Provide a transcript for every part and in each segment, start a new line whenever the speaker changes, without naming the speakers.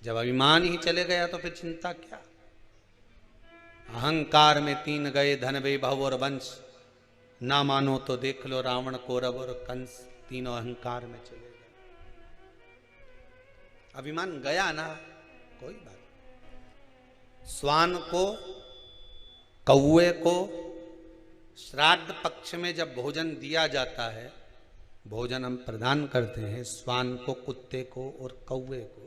जब अभिमान ही चले गया तो फिर चिंता क्या। अहंकार में 3 गए, धन वैभव और वंश, ना मानो तो देख लो रावण, कौरव और कंस, तीनों अहंकार में चले गए। अभिमान गया ना, कोई बात नहीं। श्वान को, कौवे को श्राद्ध पक्ष में जब भोजन दिया जाता है, भोजन हम प्रदान करते हैं श्वान को, कुत्ते को और कौवे को।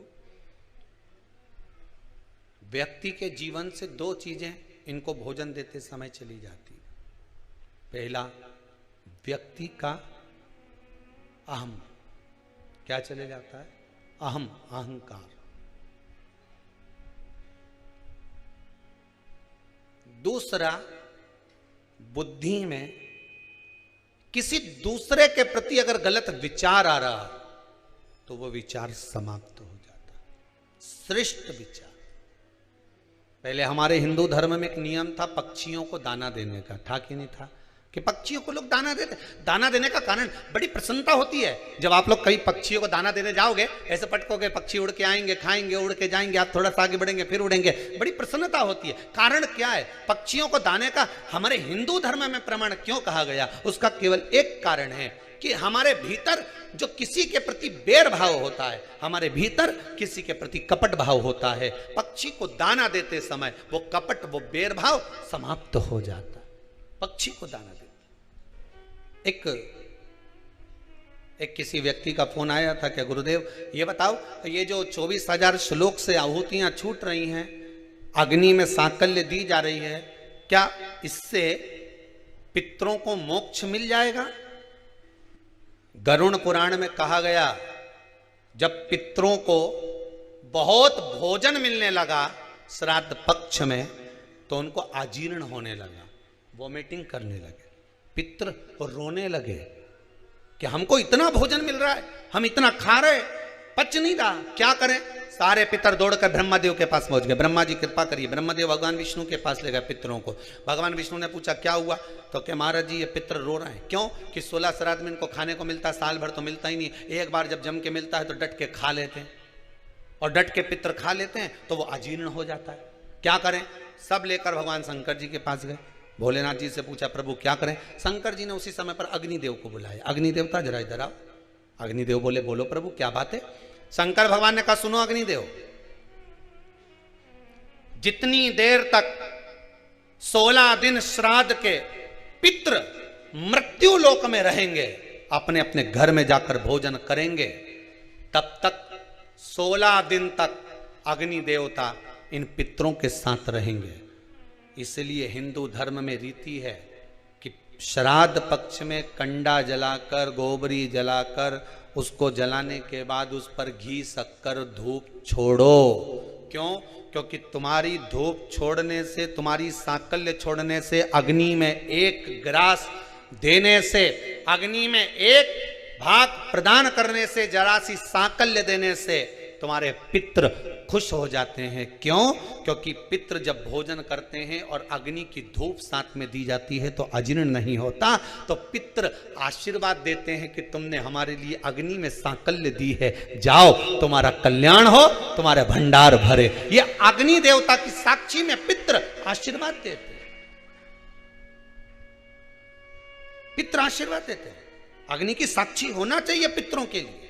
व्यक्ति के जीवन से 2 चीजें इनको भोजन देते समय चली जाती। पहला, व्यक्ति का अहम, क्या चले जाता है? अहम, अहंकार। दूसरा, बुद्धि में किसी दूसरे के प्रति अगर गलत विचार आ रहा तो वो विचार समाप्त हो जाता। श्रेष्ठ विचार। पहले हमारे हिंदू धर्म में एक नियम था पक्षियों को दाना देने का, था कि नहीं था? कि पक्षियों को लोग दाना देते। दाना देने का कारण बड़ी प्रसन्नता होती है। जब आप लोग कई पक्षियों को दाना देने जाओगे, ऐसे पटकोगे, पक्षी उड़ के आएंगे, खाएंगे, उड़ के जाएंगे, आप थोड़ा सा आगे बढ़ेंगे, फिर उड़ेंगे, बड़ी प्रसन्नता होती है। कारण क्या है? पक्षियों को दाने का हमारे हिंदू धर्म में प्रमाण क्यों कहा गया? उसका केवल एक कारण है कि हमारे भीतर जो किसी के प्रति बैर भाव होता है, हमारे भीतर किसी के प्रति कपट भाव होता है, पक्षी को दाना देते समय वो कपट, वो बैर भाव समाप्त हो जाता। पक्षी को दाना देते। एक किसी व्यक्ति का फोन आया था, क्या गुरुदेव ये बताओ, ये जो 24,000 श्लोक से आहुतियां छूट रही हैं, अग्नि में सांकल्य दी जा रही है, क्या इससे पितरों को मोक्ष मिल जाएगा? गरुड़ पुराण में कहा गया, जब पितरों को बहुत भोजन मिलने लगा श्राद्ध पक्ष में, तो उनको अजीर्ण होने लगा, वॉमिटिंग करने लगे, पितर रोने लगे कि हमको इतना भोजन मिल रहा है, हम इतना खा रहे, पच नहीं रहा, क्या करें? सारे पितर दौड़कर ब्रह्मादेव के पास पहुंच गए। ब्रह्मा जी कृपा करिए। ब्रह्मादेव भगवान विष्णु के पास ले गए पितरों को। भगवान विष्णु ने पूछा क्या हुआ? तो क्या महाराज जी ये पितर रो रहे हैं। क्यों? कि 16 श्राद्ध में इनको खाने को मिलता, साल भर तो मिलता ही नहीं, एक बार जब जम के मिलता है तो डट के खा लेते हैं, और डट के पितर खा लेते हैं तो वो अजीर्ण हो जाता है। क्या करें? सब लेकर भगवान शंकर जी के पास गए। भोलेनाथ जी से पूछा प्रभु क्या करें? शंकर जी ने उसी समय पर अग्निदेव को बुलाया। अग्निदेवता जरा इधर आओ। अग्निदेव बोले बोलो प्रभु क्या बात है? शंकर भगवान ने कहा सुनो अग्निदेव, जितनी देर तक 16 दिन श्राद्ध के पितृ मृत्यु लोक में रहेंगे, अपने अपने घर में जाकर भोजन करेंगे, तब तक 16 दिन तक अग्नि देवता इन पितरों के साथ रहेंगे। इसलिए हिंदू धर्म में रीति है कि श्राद्ध पक्ष में कंडा जलाकर, गोबरी जलाकर, उसको जलाने के बाद उस पर घी, शक्कर, धूप छोड़ो। क्यों? क्योंकि तुम्हारी धूप छोड़ने से, तुम्हारी सांकल्य छोड़ने से, अग्नि में एक ग्रास देने से, अग्नि में एक भाग प्रदान करने से, जरा सी सांकल्य देने से तुम्हारे पितृ खुश हो जाते हैं। क्यों? क्योंकि पितृ जब भोजन करते हैं और अग्नि की धूप साथ में दी जाती है तो अजीर्ण नहीं होता। तो पितृ आशीर्वाद देते हैं कि तुमने हमारे लिए अग्नि में सांकल्य दी है, जाओ तुम्हारा कल्याण हो, तुम्हारे भंडार भरे। ये अग्नि देवता की साक्षी में पितृ आशीर्वाद देते हैं। पितृ आशीर्वाद देते हैं। अग्नि की साक्षी होना चाहिए पितरों के लिए।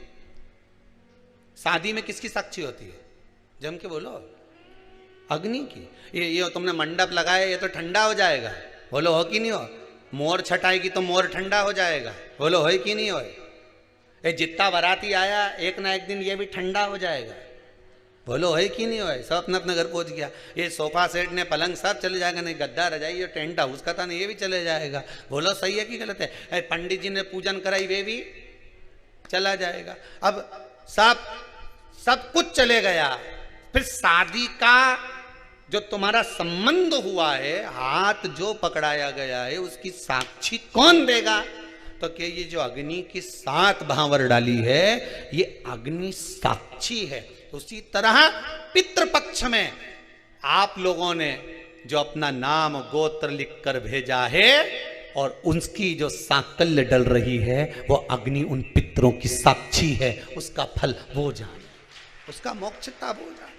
शादी में किसकी साक्षी होती है? जम के बोलो, अग्नि की। ये तुमने मंडप लगाया, ये तो ठंडा हो जाएगा, बोलो हो कि नहीं हो? मोर छटाएगी तो मोर ठंडा हो जाएगा, बोलो हो कि नहीं हो? ये जितना बाराती आया एक ना एक दिन ये भी ठंडा हो जाएगा, बोलो है कि नहीं हो? सब अपना अपना घर पहुंच गया। ये सोफा सेट ने पलंग सब चले जाएगा, नहीं गद्दा रजाई और टेंट हाउस का था नहीं, ये भी चले जाएगा, बोलो सही है कि गलत है? पंडित जी ने पूजन कराई, वे भी चला जाएगा। अब सब कुछ चले गया। फिर शादी का जो तुम्हारा संबंध हुआ है, हाथ जो पकड़ाया गया है, उसकी साक्षी कौन देगा? तो क्या ये जो अग्नि की 7 भांवर डाली है, ये अग्नि साक्षी है। उसी तरह पितृपक्ष में आप लोगों ने जो अपना नाम गोत्र लिखकर भेजा है और उसकी जो सांकल्य डल रही है, वो अग्नि उन पितरों की साक्षी है, उसका फल वो जाने। उसका मोक्ष तब हो जाए।